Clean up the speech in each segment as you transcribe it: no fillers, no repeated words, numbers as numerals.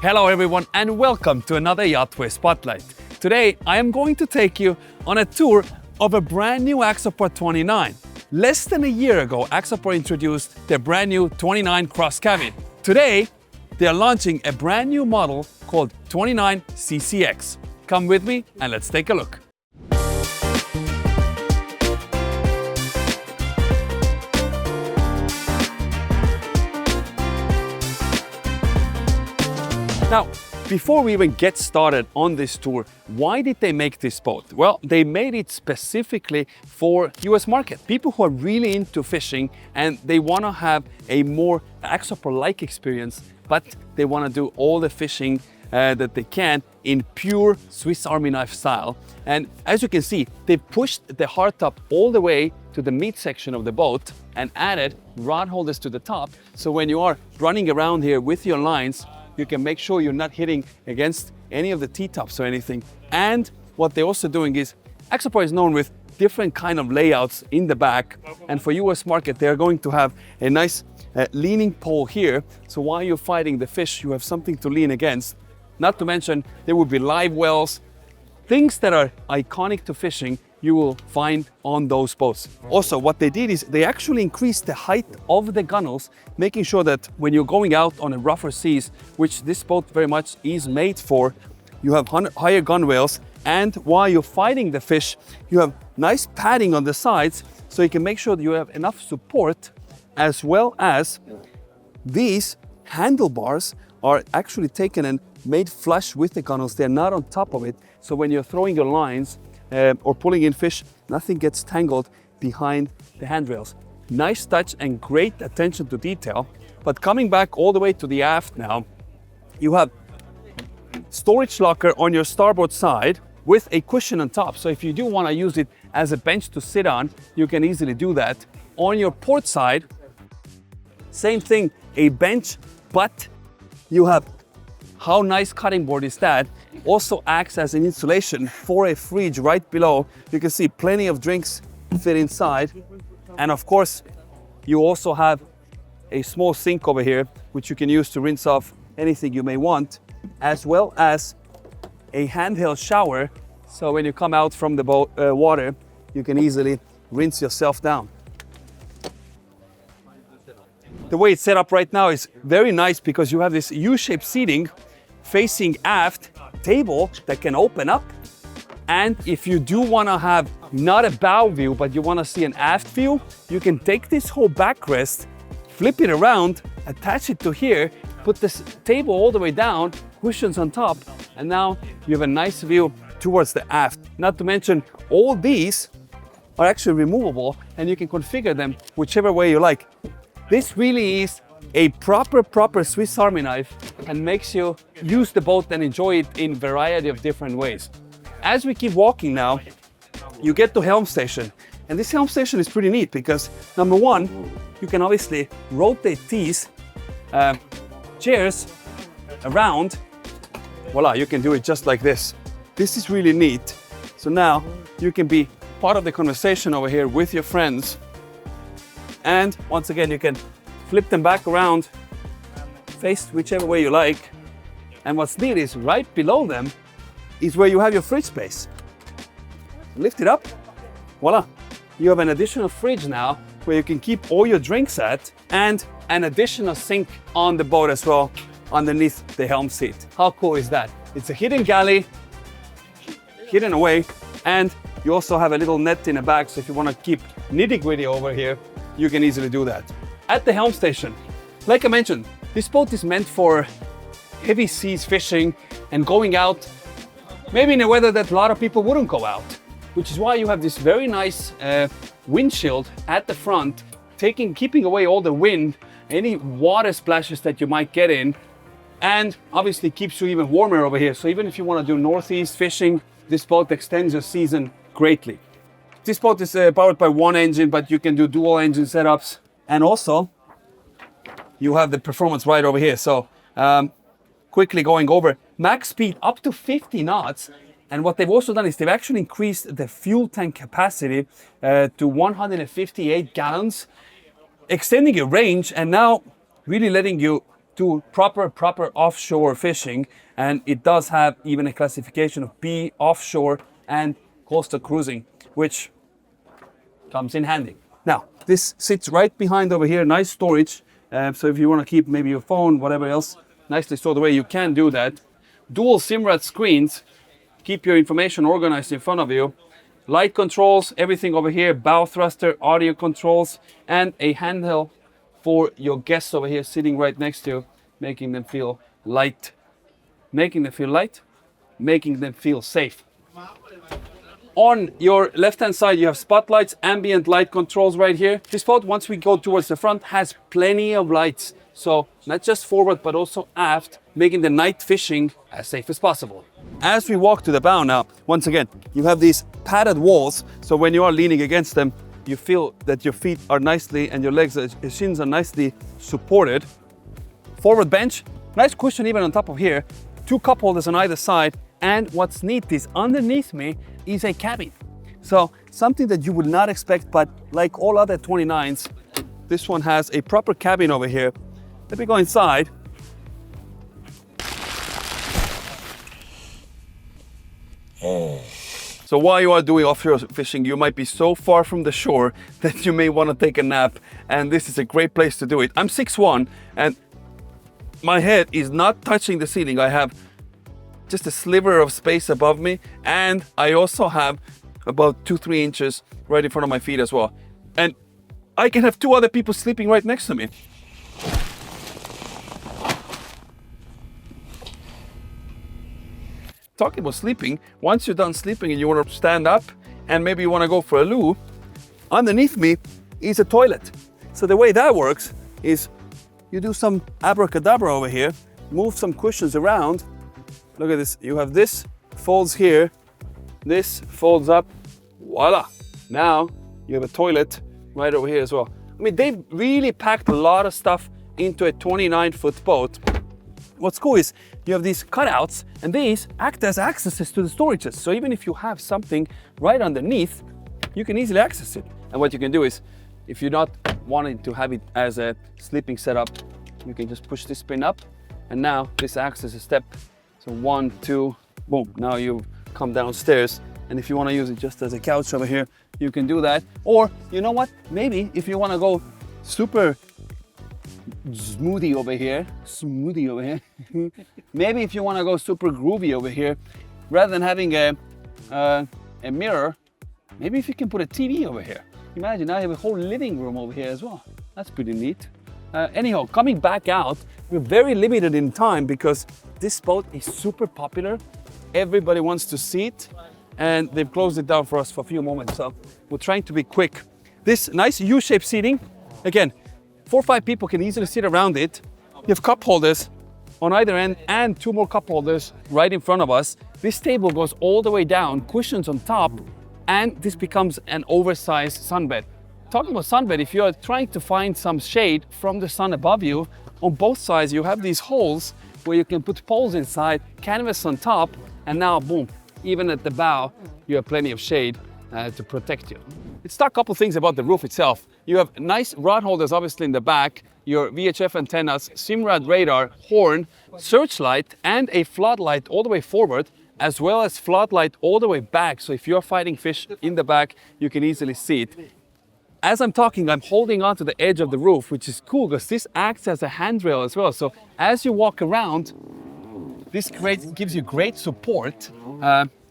Hello everyone and welcome to another YachtWay Spotlight. Today I am going to take you on a tour of a brand new Axopar 29. Less than a year ago, Axopar introduced their brand new 29 cross cabin. Today they are launching a brand new model called 29 CCX. Come with me and let's take a look. Now, before we even get started on this tour, why did they make this boat? Well, they made it specifically for US market. People who are really into fishing and they want to have a more Axopar-like experience, but they want to do all the fishing that they can in pure Swiss Army knife style. And as you can see, they pushed the hardtop all the way to the mid section of the boat and added rod holders to the top. So when you are running around here with your lines, you can make sure you're not hitting against any of the T-tops or anything. And what they're also doing is, Axopar is known with different kind of layouts in the back. And for US market, they're going to have a nice leaning pole here. So while you're fighting the fish, you have something to lean against. Not to mention, there will be live wells, things that are iconic to fishing you will find on those boats. Also, what they did is they actually increased the height of the gunnels, making sure that when you're going out on a rougher seas, which this boat very much is made for, you have higher gunwales, and while you're fighting the fish, you have nice padding on the sides, so you can make sure that you have enough support, as well as these handlebars are actually taken and made flush with the gunnels. They're not on top of it, so when you're throwing your lines, or pulling in fish, nothing gets tangled behind the handrails. Nice touch and great attention to detail. But coming back all the way to the aft now, you have storage locker on your starboard side with a cushion on top. So if you do want to use it as a bench to sit on, you can easily do that. On your port side, same thing, a bench, but you have, how nice cutting board is that? Also acts as an insulation for a fridge right below. You can see plenty of drinks fit inside. And of course, you also have a small sink over here, which you can use to rinse off anything you may want, as well as a handheld shower. So when you come out from the boat, water, you can easily rinse yourself down. The way it's set up right now is very nice because you have this U-shaped seating facing aft, table that can open up. And if you do want to have not a bow view, but you want to see an aft view, you can take this whole backrest, flip it around, attach it to here, put this table all the way down, cushions on top, and now you have a nice view towards the aft. Not to mention, all these are actually removable and you can configure them whichever way you like. This really is a proper Swiss Army knife and makes you use the boat and enjoy it in a variety of different ways. As we keep walking now, you get to Helm station. And this Helm station is pretty neat because number one, you can obviously rotate these chairs around. Voila, you can do it just like this. This is really neat. So now you can be part of the conversation over here with your friends. And once again, you can flip them back around, face whichever way you like. And what's neat is right below them is where you have your fridge space. Lift it up, voila. You have an additional fridge now where you can keep all your drinks at, and an additional sink on the boat as well underneath the helm seat. How cool is that? It's a hidden galley, hidden away, and you also have a little net in the back, so if you want to keep nitty-gritty over here, you can easily do that. At the helm station, like I mentioned, this boat is meant for heavy seas fishing and going out, maybe in a weather that a lot of people wouldn't go out, which is why you have this very nice windshield at the front, keeping away all the wind, any water splashes that you might get in, and obviously keeps you even warmer over here. So even if you want to do northeast fishing, this boat extends your season greatly. This boat is powered by one engine, but you can do dual engine setups. And also, you have the performance right over here. So quickly going over, max speed up to 50 knots. And what they've also done is they've actually increased the fuel tank capacity to 158 gallons, extending your range and now really letting you do proper offshore fishing, and it does have even a classification of B, offshore and coastal cruising, which comes in handy. Now, this sits right behind over here, nice storage. So if you want to keep maybe your phone, whatever else, nicely stored away, you can do that. Dual Simrad screens, keep your information organized in front of you. Light controls, everything over here, bow thruster, audio controls, and a handheld for your guests over here sitting right next to you, making them feel light. Making them feel light, making them feel safe. On your left-hand side, you have spotlights, ambient light controls right here. This boat, once we go towards the front, has plenty of lights. So not just forward, but also aft, making the night fishing as safe as possible. As we walk to the bow now, once again, you have these padded walls. So when you are leaning against them, you feel that your feet are nicely and your legs, your shins are nicely supported. Forward bench, nice cushion even on top of here. 2 cup holders on either side. And what's neat is underneath me is a cabin. So something that you would not expect, but like all other 29s, this one has a proper cabin over here. Let me go inside. So while you are doing offshore fishing, you might be so far from the shore that you may want to take a nap, and this is a great place to do it. I'm 6'1", and my head is not touching the ceiling. I have just a sliver of space above me, and I also have about 2-3 inches right in front of my feet as well. And I can have 2 other people sleeping right next to me. Talking about sleeping, once you're done sleeping and you want to stand up and maybe you want to go for a loo, underneath me is a toilet. So the way that works is you do some abracadabra over here, move some cushions around. Look at this, you have this, folds here, this folds up, voila. Now you have a toilet right over here as well. I mean, they've really packed a lot of stuff into a 29-foot boat. What's cool is you have these cutouts, and these act as accesses to the storages. So even if you have something right underneath, you can easily access it. And what you can do is, if you're not wanting to have it as a sleeping setup, you can just push this pin up, and now this acts as a step. So 1, 2, boom, now you've come downstairs. And if you want to use it just as a couch over here, you can do that. Or, you know what, maybe if you want to go super smoothie over here, maybe if you want to go super groovy over here, rather than having a mirror, maybe if you can put a TV over here. Imagine now you have a whole living room over here as well. That's pretty neat. Anyhow, coming back out, we're very limited in time because this boat is super popular. Everybody wants to see it, and they've closed it down for us for a few moments. So we're trying to be quick. This nice U-shaped seating, again, 4 or 5 people can easily sit around it. You have cup holders on either end and 2 more cup holders right in front of us. This table goes all the way down, cushions on top, and this becomes an oversized sunbed. Talking about sunbed, if you're trying to find some shade from the sun above you, on both sides you have these holes where you can put poles inside, canvas on top, and now boom, even at the bow, you have plenty of shade to protect you. Let's talk a couple things about the roof itself. You have nice rod holders obviously in the back, your VHF antennas, Simrad radar, horn, searchlight, and a floodlight all the way forward, as well as floodlight all the way back. So if you're fighting fish in the back, you can easily see it. As I'm talking, I'm holding onto the edge of the roof, which is cool because this acts as a handrail as well. So as you walk around, this gives you great support,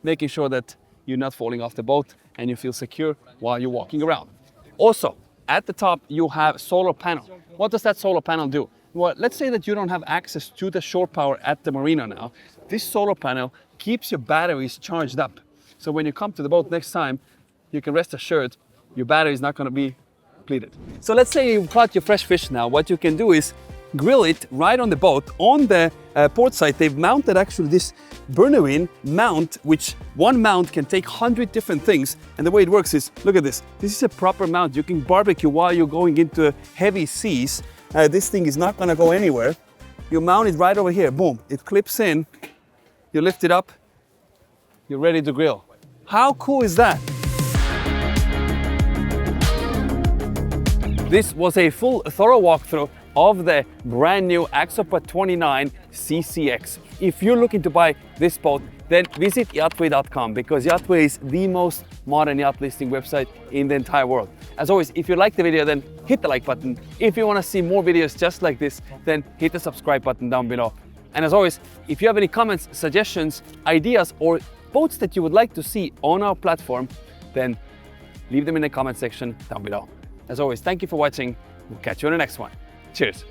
making sure that you're not falling off the boat and you feel secure while you're walking around. Also, at the top, you have solar panel. What does that solar panel do? Well, let's say that you don't have access to the shore power at the marina now. This solar panel keeps your batteries charged up. So when you come to the boat next time, you can rest assured your battery is not going to be depleted. So let's say you caught your fresh fish now. What you can do is grill it right on the boat. On the port side, they've mounted actually this burner-in mount, which one mount can take 100 different things. And the way it works is, look at this. This is a proper mount. You can barbecue while you're going into heavy seas. This thing is not going to go anywhere. You mount it right over here. Boom. It clips in. You lift it up. You're ready to grill. How cool is that? This was a full, thorough walkthrough of the brand new Axopar 29 CCX. If you're looking to buy this boat, then visit yachtway.com, because YachtWay is the most modern yacht listing website in the entire world. As always, if you like the video, then hit the like button. If you want to see more videos just like this, then hit the subscribe button down below. And as always, if you have any comments, suggestions, ideas, or boats that you would like to see on our platform, then leave them in the comment section down below. As always, thank you for watching. We'll catch you on the next one. Cheers.